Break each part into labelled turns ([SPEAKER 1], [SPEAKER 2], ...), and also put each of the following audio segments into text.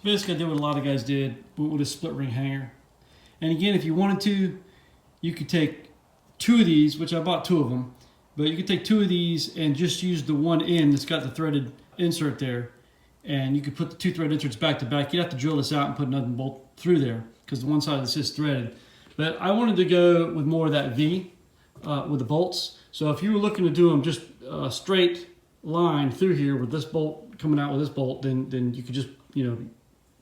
[SPEAKER 1] basically I did what a lot of guys did with a split ring hanger. And again, if you wanted to, you could take 2 of these, which I bought 2 of them, but you could take 2 of these and just use the one end that's got the threaded insert there, and you could put the 2 thread inserts back to back. You'd have to drill this out and put another bolt through there because the one side of this is threaded. But I wanted to go with more of that V with the bolts. So if you were looking to do them just a straight line through here with this bolt coming out with this bolt, then you could just, you know,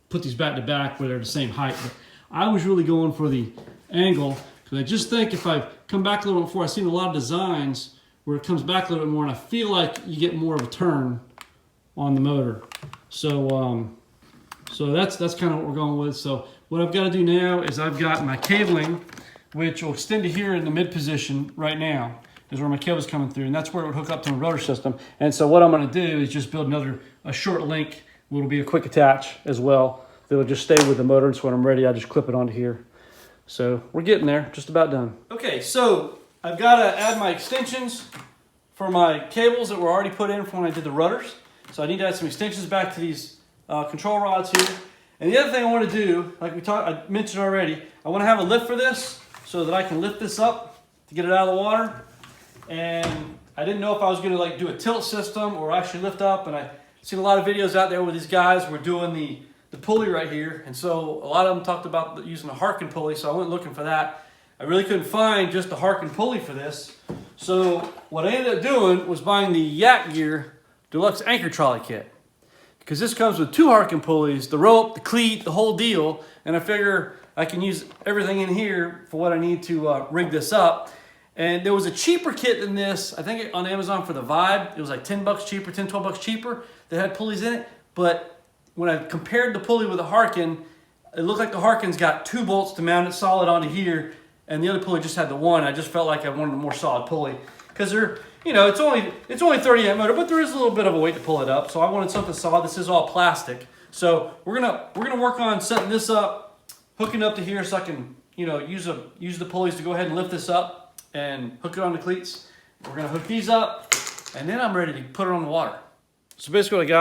[SPEAKER 1] put these back to back where they're the same height. But I was really going for the angle because I just think if I come back a little bit before, I've seen a lot of designs where it comes back a little bit more, and I feel like you get more of a turn on the motor. So so that's kind of what we're going with. So what I've got to do now is I've got my cabling, which will extend to here in the mid position right now, is where my cable's coming through, and that's where it would hook up to my rotor system. And so what I'm going to do is just build a short link, which will be a quick attach as well. That'll just stay with the motor, and so when I'm ready, I just clip it onto here. So we're getting there, just about done. Okay, so I've got to add my extensions for my cables that were already put in from when I did the rudders. So I need to add some extensions back to these control rods here. And the other thing I want to do, like I mentioned already, I want to have a lift for this so that I can lift this up to get it out of the water. And I didn't know if I was going to like do a tilt system or actually lift up. And I've seen a lot of videos out there where these guys were doing the pulley right here. And so a lot of them talked about using a Harken pulley. So I went looking for that. I really couldn't find just a Harken pulley for this. So what I ended up doing was buying the Yak Gear Deluxe Anchor Trolley Kit. Because this comes with 2 Harken pulleys, the rope, the cleat, the whole deal. And I figure I can use everything in here for what I need to rig this up. And there was a cheaper kit than this, I think on Amazon for the Vibe. It was like $10 cheaper, 10, 12 bucks cheaper that had pulleys in it. But when I compared the pulley with the Harken, it looked like the Harken's got 2 bolts to mount it solid onto here, and the other pulley just had the 1. I just felt like I wanted a more solid pulley because they're, you know, it's only 30 amp motor, but there is a little bit of a weight to pull it up. So I wanted something solid. This is all plastic. So we're gonna work on setting this up, hooking up to here so I can, you know, use the pulleys to go ahead and lift this up and hook it on the cleats. We're gonna hook these up, and then I'm ready to put it on the water. So basically what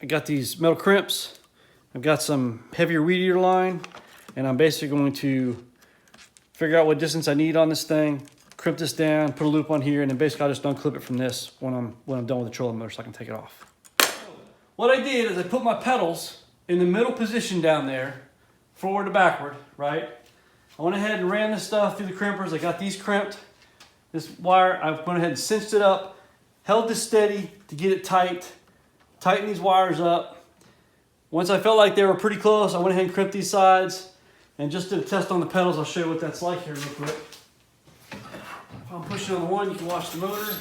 [SPEAKER 1] I got these metal crimps. I've got some heavier weed eater line, and I'm basically going to figure out what distance I need on this thing, crimp this down, put a loop on here, and then basically I'll just unclip it from this when I'm done with the trolling motor so I can take it off. What I did is I put my pedals in the middle position down there, forward to backward, right? I went ahead and ran this stuff through the crimpers. I got these crimped. This wire, I went ahead and cinched it up, held this steady to get it tight, tighten these wires up. Once I felt like they were pretty close, I went ahead and crimped these sides and just did a test on the pedals. I'll show you what that's like here real quick. If I'm pushing on the one, you can watch the motor.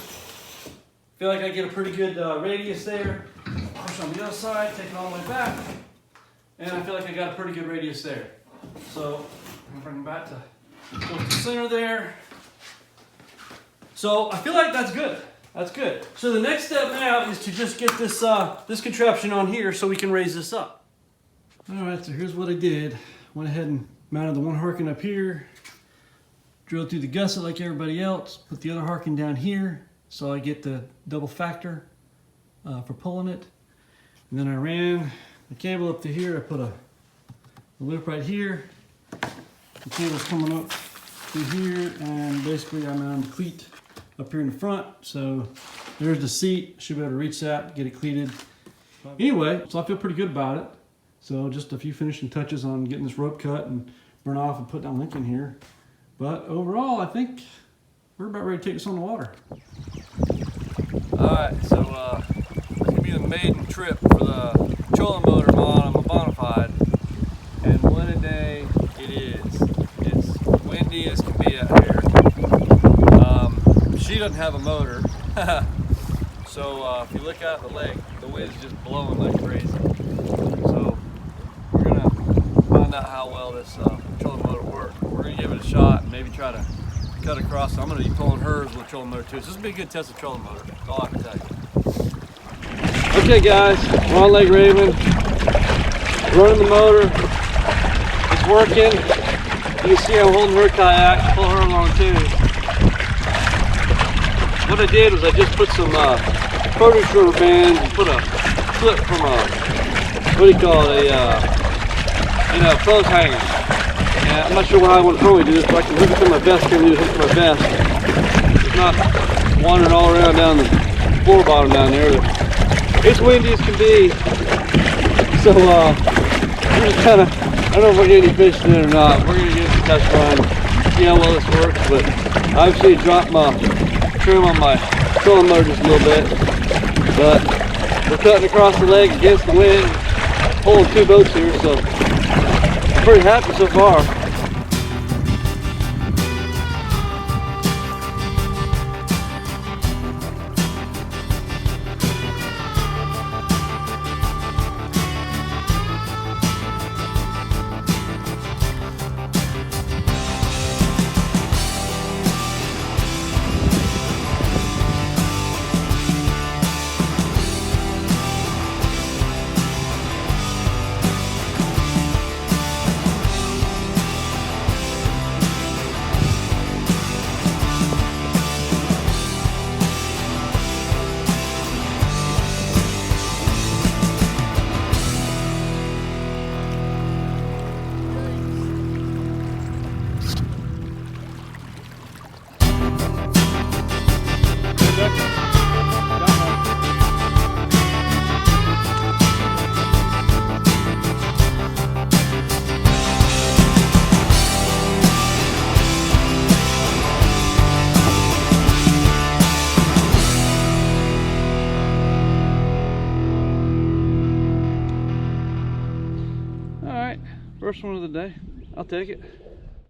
[SPEAKER 1] Feel like I get a pretty good radius there. Push on the other side, take it all the way back. And I feel like I got a pretty good radius there. So I'm gonna bring it back to the center there. So I feel like that's good. That's good. So the next step now is to just get this this contraption on here so we can raise this up. All right, so here's what I did. Went ahead and mounted the one Harken up here, drilled through the gusset like everybody else, put the other Harken down here so I get the double factor for pulling it. And then I ran the cable up to here. I put a loop right here. The cable's coming up through here, and basically I'm on the cleat up here in the front. So there's the seat. Should be able to reach that, get it cleated. Anyway, so I feel pretty good about it. So just a few finishing touches on getting this rope cut and burn off and put down link in here. But overall, I think we're about ready to take this on the water.
[SPEAKER 2] All right, so this will be the maiden trip for the trolling motor mod on my Bonafide. And what a day it is. It's windy as can be out here. She doesn't have a motor. So if you look out the lake, the wind's just blowing like crazy. So we're gonna find out how well this trolling motor works. We're gonna give it a shot and maybe try to cut across. So I'm gonna be pulling hers with a trolling motor too. So this will be a good test of trolling motor. That's all I can tell you. Okay guys, we're on Lake Raven. Running the motor. It's working. You can see I'm holding her kayak, pull her along too. What I did was I just put some produce rubber bands and put a clip from a what do you call it, clothes hanger. And I'm not sure how I want to probably do this, but I can hook it to my vest. Can do hook it to my vest. It's not wandering all around down the floor bottom down there. It's windy as can be. So I'm just kind of, I don't know if we're getting any fish in it or not. We're gonna get some test run, see how well this works. But I obviously dropped my trim on my trolling motor just a little bit. But we're cutting across the lake against the wind, pulling 2 boats here, so I'm pretty happy so far. First one of the day. I'll take it.